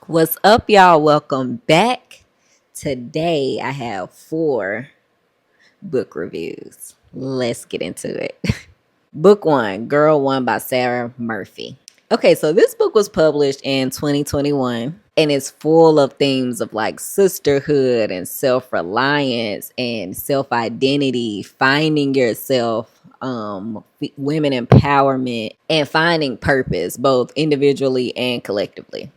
What's up, y'all? Welcome back. Today I have four book reviews. Let's get into it. Book one, Girl One by Sarah Murphy. Okay, so this book was published in 2021 and it's full of themes of like sisterhood and self reliance and self identity, finding yourself, women empowerment, and finding purpose, both individually and collectively.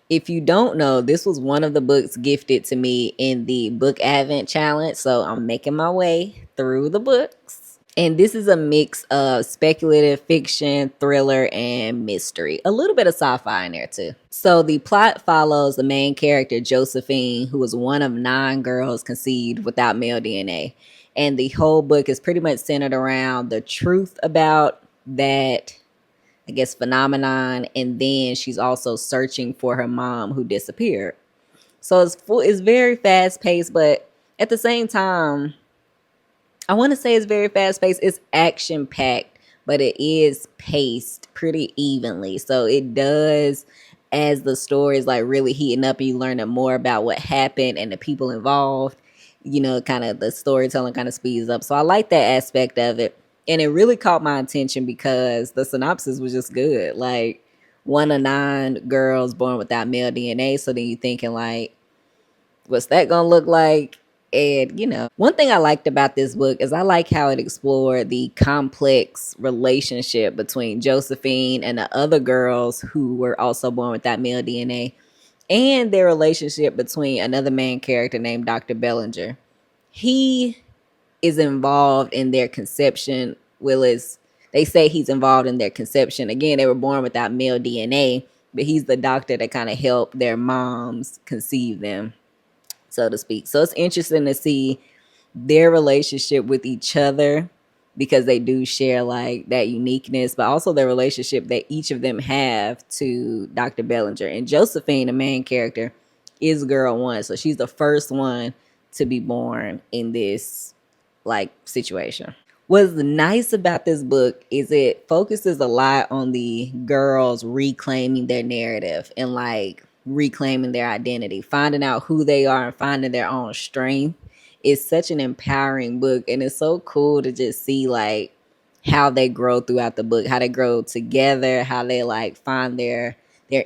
If you don't know, this was one of the books gifted to me in the Book Advent Challenge. So I'm making my way through the books. And this is a mix of speculative fiction, thriller, and mystery. A little bit of sci fi in there too. So the plot follows the main character, Josephine, who was one of 9 girls conceived without male DNA. And the whole book is pretty much centered around the truth about that, I guess, phenomenon, and then she's also searching for her mom who disappeared. So it's very fast paced, but at the same time, I want to say it's very fast paced. It's action packed, but it is paced pretty evenly. So it does, as the story is like really heating up and you learn more about what happened and the people involved, kind of the storytelling kind of speeds up. So I like that aspect of it. And it really caught my attention because the synopsis was just good. Like, one of 9 girls born without male DNA. So then you're thinking, like, what's that gonna look like? And one thing I liked about this book is I like how it explored the complex relationship between Josephine and the other girls who were also born without male DNA, and their relationship between another main character named Dr. Bellinger. He is involved in their conception. Willis, they say he's involved in their conception. Again, they were born without male DNA, but he's the doctor that kind of helped their moms conceive them, so to speak. So it's interesting to see their relationship with each other because they do share like that uniqueness, but also their relationship that each of them have to Dr. Bellinger. And Josephine, the main character, is girl one. So she's the first one to be born in this like situation. What's nice about this book is it focuses a lot on the girls reclaiming their narrative and like reclaiming their identity, finding out who they are and finding their own strength. It's such an empowering book, and it's so cool to just see like how they grow throughout the book, how they grow together, how they like find their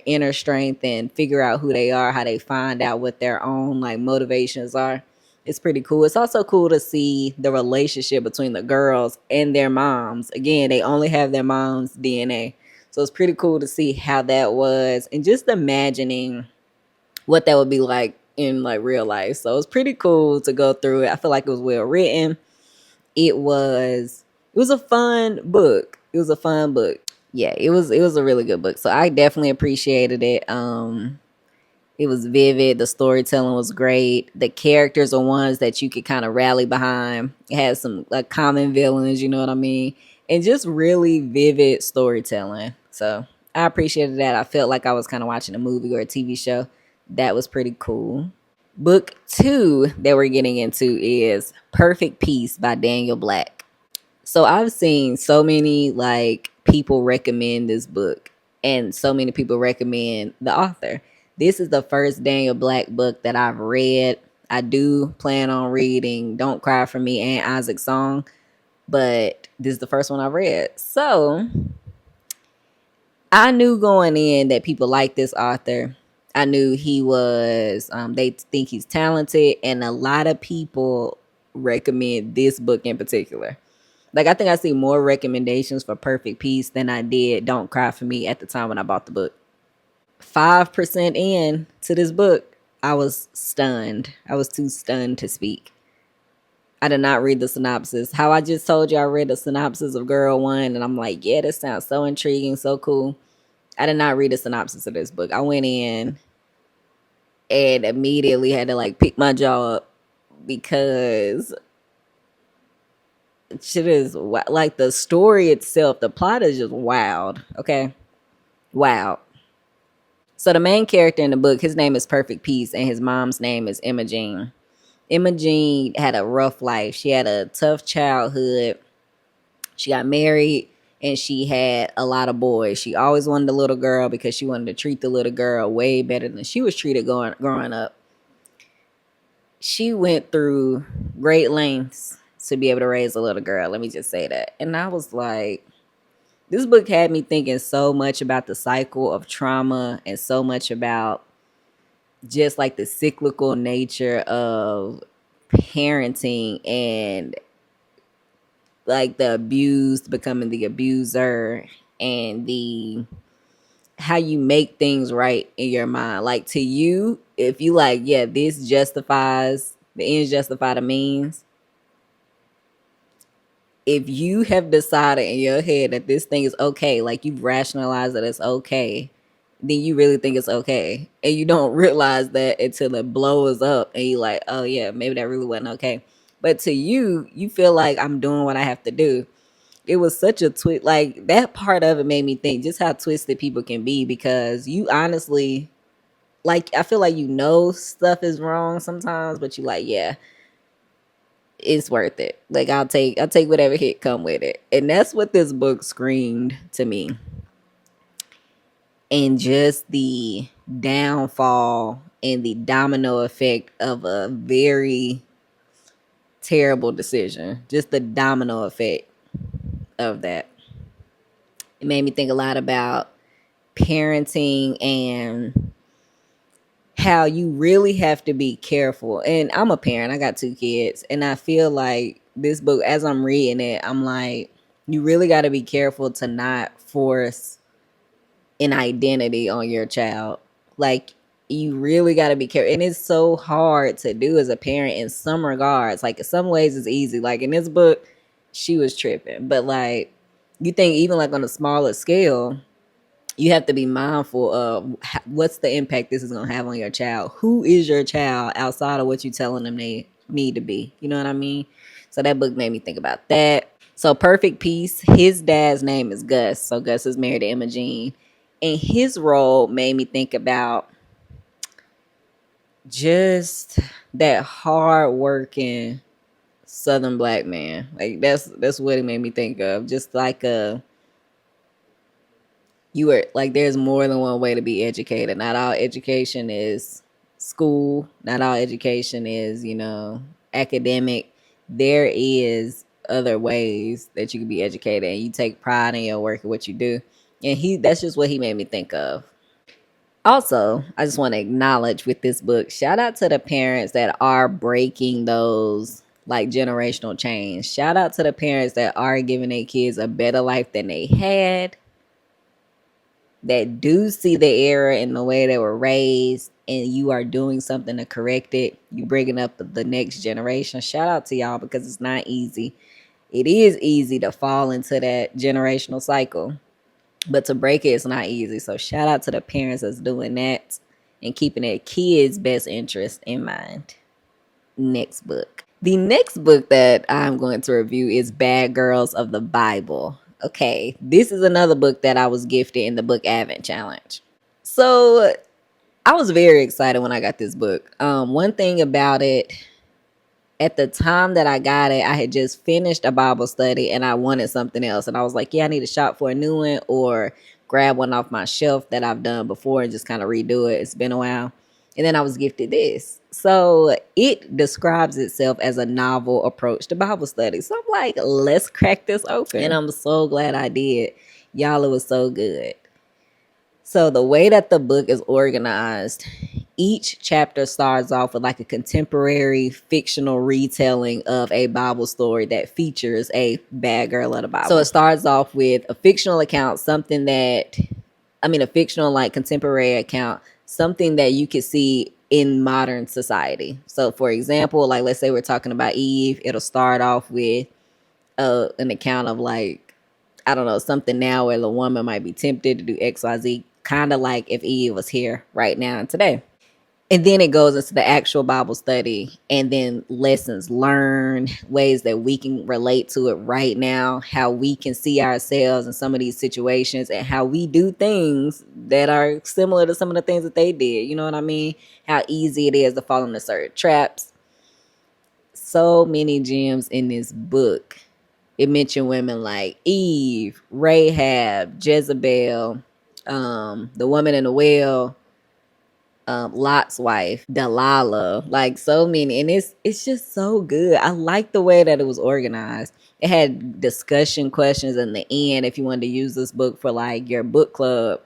inner strength and figure out who they are, how they find out what their own like motivations are. It's pretty cool. It's also cool to see the relationship between the girls and their moms. Again, they only have their mom's DNA. So it's pretty cool to see how that was and just imagining what that would be like in like real life. So it's pretty cool to go through it. I feel like it was well written. It was a fun book. It was a fun book. Yeah, it was a really good book. So I definitely appreciated it. It was vivid. The storytelling was great. The characters are ones that you could kind of rally behind. It had some like common villains, you know what I mean? And just really vivid storytelling. So I appreciated that. I felt like I was kind of watching a movie or a TV show. That was pretty cool. Book two that we're getting into is Perfect Peace by Daniel Black. So I've seen so many like people recommend this book and so many people recommend the author. This is the first Daniel Black book that I've read. I do plan on reading Don't Cry for Me and Isaac's Song, but this is the first one I've read. So I knew going in that people like this author. I knew he was, they think he's talented, and a lot of people recommend this book in particular. Like, I think I see more recommendations for Perfect Peace than I did Don't Cry for Me at the time when I bought the book. 5% in to this book, I was stunned. I was too stunned to speak. I did not read the synopsis. How I just told you I read the synopsis of Girl One, and I'm like, yeah, this sounds so intriguing, so cool. I did not read the synopsis of this book. I went in and immediately had to like pick my jaw up because shit is like the story itself, the plot is just wild. Okay, wow. So the main character in the book, his name is Perfect Peace, and his mom's name is Emma Jean. Emma Jean had a rough life. She had a tough childhood. She got married and she had a lot of boys. She always wanted a little girl because she wanted to treat the little girl way better than she was treated growing up. She went through great lengths to be able to raise a little girl. Let me just say that. And I was like, this book had me thinking so much about the cycle of trauma and so much about just like the cyclical nature of parenting and like the abused becoming the abuser and the how you make things right in your mind. Like to you, if you like, yeah, this justifies the ends justify the means. If you have decided in your head that this thing is okay, like you've rationalized that it's okay, then you really think it's okay. And you don't realize that until it blows up and you're like, oh yeah, maybe that really wasn't okay. But to you, you feel like I'm doing what I have to do. It was such a twist. Like that part of it made me think just how twisted people can be, because you honestly, like, I feel like you know stuff is wrong sometimes, but you like, yeah, it's worth it. Like I'll take whatever hit come with it. And that's what this book screamed to me. And just the downfall and the domino effect of a very terrible decision. Just the domino effect of that. It made me think a lot about parenting and how you really have to be careful. And I'm a parent, I got 2 kids, and I feel like this book, as I'm reading it, I'm like, you really got to be careful to not force an identity on your child. Like, you really got to be careful. And it's so hard to do as a parent in some regards. Like, in some ways it's easy. Like, in this book, she was tripping. But, like, you think even, like, on a smaller scale, you have to be mindful of what's the impact this is going to have on your child. Who is your child outside of what you're telling them they need to be? You know what I mean? So that book made me think about that. So Perfect Peace, his dad's name is Gus. So Gus is married to Imogene. And his role made me think about just that hard-working Southern black man. Like that's what it made me think of. Just like you were like, there's more than one way to be educated. Not all education is school. Not all education is, academic. There is other ways that you can be educated, and you take pride in your work and what you do. And that's just what he made me think of. Also, I just want to acknowledge with this book, shout out to the parents that are breaking those like generational change. Shout out to the parents that are giving their kids a better life than they had, that do see the error in the way they were raised, and you are doing something to correct it. You bringing up the next generation. Shout out to y'all, because it's not easy. It is easy to fall into that generational cycle, but to break it is not easy. So shout out to the parents that's doing that and keeping their kids' best interest in mind. Next book. The next book that I'm going to review is Bad Girls of the Bible. Okay, this is another book that I was gifted in the Book Advent Challenge. So I was very excited when I got this book. One thing about it, at the time that I got it, I had just finished a Bible study and I wanted something else. And I was like, yeah, I need to shop for a new one or grab one off my shelf that I've done before and just kind of redo it. It's been a while. And then I was gifted this. So it describes itself as a novel approach to Bible study. So I'm like, let's crack this open. And I'm so glad I did. Y'all, it was so good. So the way that the book is organized, each chapter starts off with like a contemporary fictional retelling of a Bible story that features a bad girl of the Bible. So it starts off with a fictional account, a fictional like contemporary account, something that you could see in modern society. So for example, like let's say we're talking about Eve, it'll start off with an account of like, I don't know, something now where the woman might be tempted to do XYZ, kind of like if Eve was here right now and today. And then it goes into the actual Bible study and then lessons learned, ways that we can relate to it right now, how we can see ourselves in some of these situations and how we do things that are similar to some of the things that they did. You know what I mean? How easy it is to fall into certain traps. So many gems in this book. It mentioned women like Eve, Rahab, Jezebel, the woman in the well, Lot's wife, Delilah, like so many, and it's just so good. I like the way that it was organized. It had discussion questions in the end if you wanted to use this book for like your book club.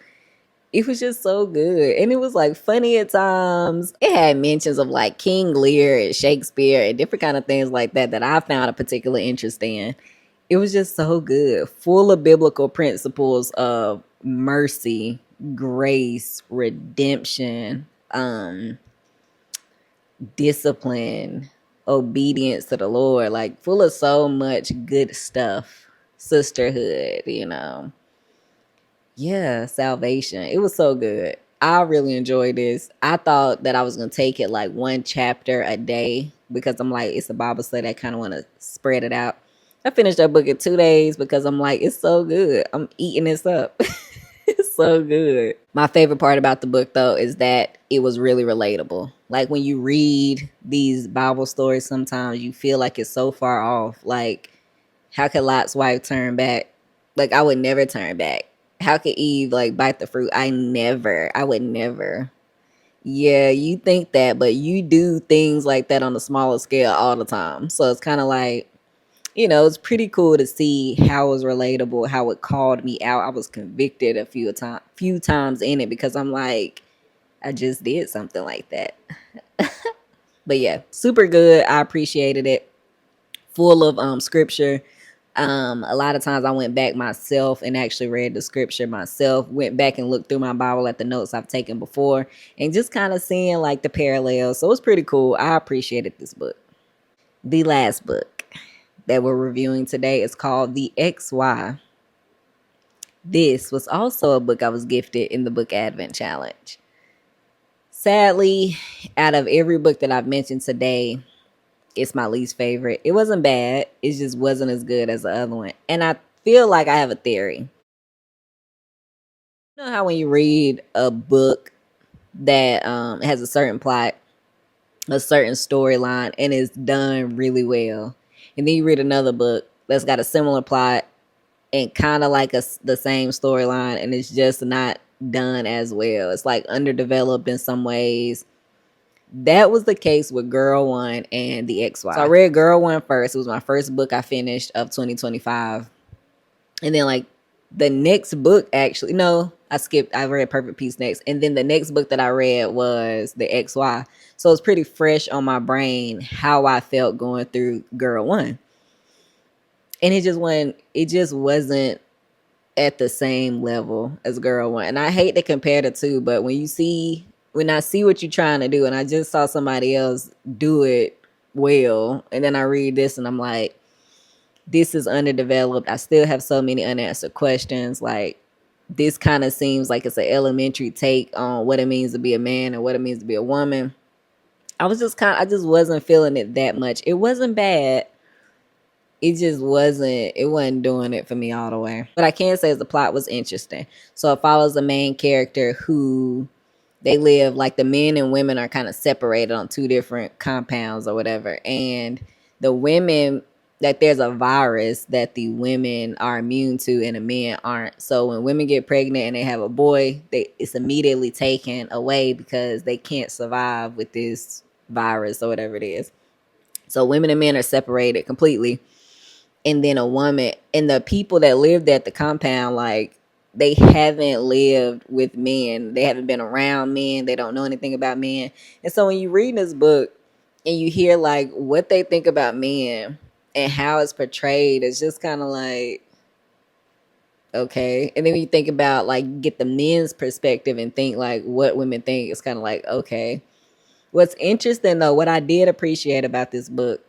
It was just so good, and it was like funny at times. It had mentions of like King Lear and Shakespeare and different kind of things like that that I found a particular interest in. It was just so good, full of biblical principles of mercy, grace, redemption, discipline, obedience to the Lord, like full of so much good stuff. Sisterhood, Yeah, salvation. It was so good. I really enjoyed this. I thought that I was gonna take it like one chapter a day because I'm like, it's a Bible study. I kind of want to spread it out. I finished that book in 2 days because I'm like, it's so good. I'm eating this up. It's so good. My favorite part about the book though is that it was really relatable. Like when you read these Bible stories, sometimes you feel like it's so far off. Like, how could Lot's wife turn back? Like, I would never turn back. How could Eve like bite the fruit? I would never. Yeah, you think that, but you do things like that on a smaller scale all the time. So it's kind of like, it's pretty cool to see how it was relatable, how it called me out. I was convicted a few times in it because I'm like, I just did something like that. But yeah, super good. I appreciated it. Full of scripture. A lot of times I went back myself and actually read the scripture myself, went back and looked through my Bible at the notes I've taken before and just kind of seeing like the parallels. So it was pretty cool. I appreciated this book. The last book that we're reviewing today is called The XY. This was also a book I was gifted in the Book Advent Challenge. Sadly, out of every book that I've mentioned today, it's my least favorite. It wasn't bad. It just wasn't as good as the other one. And I feel like I have a theory. You know how when you read a book that has a certain plot, a certain storyline, and it's done really well, and then you read another book that's got a similar plot and kind of like the same storyline, and it's just not done as well. It's like underdeveloped in some ways. That was the case with Girl One and The XY. So I read Girl One first. It was my first book I finished of 2025. And then like the next book, actually, no, I read Perfect Peace next. And then the next book that I read was The XY. So it's pretty fresh on my brain how I felt going through Girl One. And it just wasn't at the same level as Girl One. And I hate to compare the two, but when I see what you're trying to do, and I just saw somebody else do it well, and then I read this and I'm like, this is underdeveloped. I still have so many unanswered questions. Like, this kind of seems like it's an elementary take on what it means to be a man and what it means to be a woman. I just wasn't feeling it that much. It wasn't bad. It wasn't doing it for me all the way. But I can say is the plot was interesting. So it follows a main character who they live, like the men and women are kind of separated on two different compounds or whatever. And the women, like there's a virus that the women are immune to and the men aren't. So when women get pregnant and they have a boy, it's immediately taken away because they can't survive with this virus or whatever it is. So women and men are separated completely. And then a woman, and the people that lived at the compound, like, they haven't lived with men. They haven't been around men. They don't know anything about men. And so when you read this book and you hear like what they think about men and how it's portrayed, it's just kind of like, okay. And then when you think about like get the men's perspective and think like what women think, it's kind of like, okay. What's interesting though, what I did appreciate about this book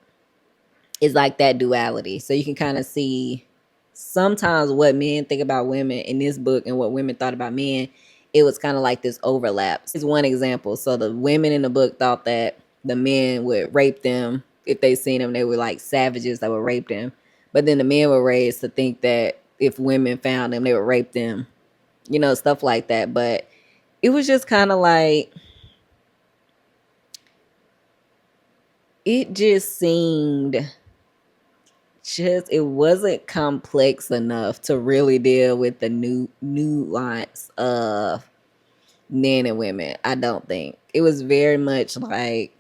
is like that duality. So you can kind of see sometimes what men think about women in this book and what women thought about men. It was kind of like this overlap. It's one example. So the women in the book thought that the men would rape them. If they seen them, they were like savages that would rape them. But then the men were raised to think that if women found them, they would rape them. Stuff like that. But it was just kind of like, it just seemed just it wasn't complex enough to really deal with the new nuance of men and women. I don't think it was very much like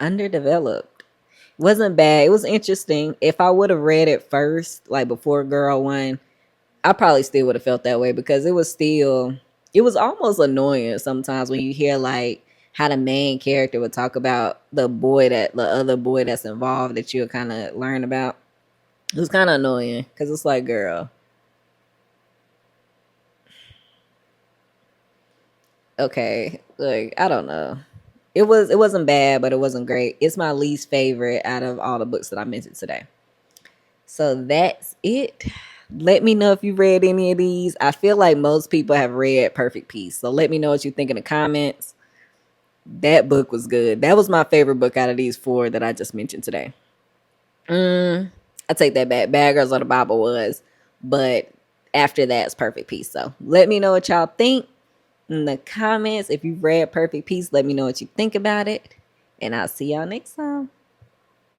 underdeveloped. Wasn't bad. It was interesting. If I would have read it first, like before Girl One, I probably still would have felt that way because it was almost annoying sometimes when you hear like how the main character would talk about the other boy that's involved that you'll kind of learn about. It was kind of annoying because it's like, girl, okay, like I don't know. It wasn't bad, but it wasn't great. It's my least favorite out of all the books that I mentioned today. So that's it. Let me know if you read any of these. I feel like most people have read Perfect Peace. So let me know what you think in the comments. That book was good. That was my favorite book out of these four that I just mentioned today. I take that back. Bad Girls of the Bible was, but after that's Perfect Peace. So let me know what y'all think in the comments. If you've read Perfect Peace, let me know what you think about it. And I'll see y'all next time.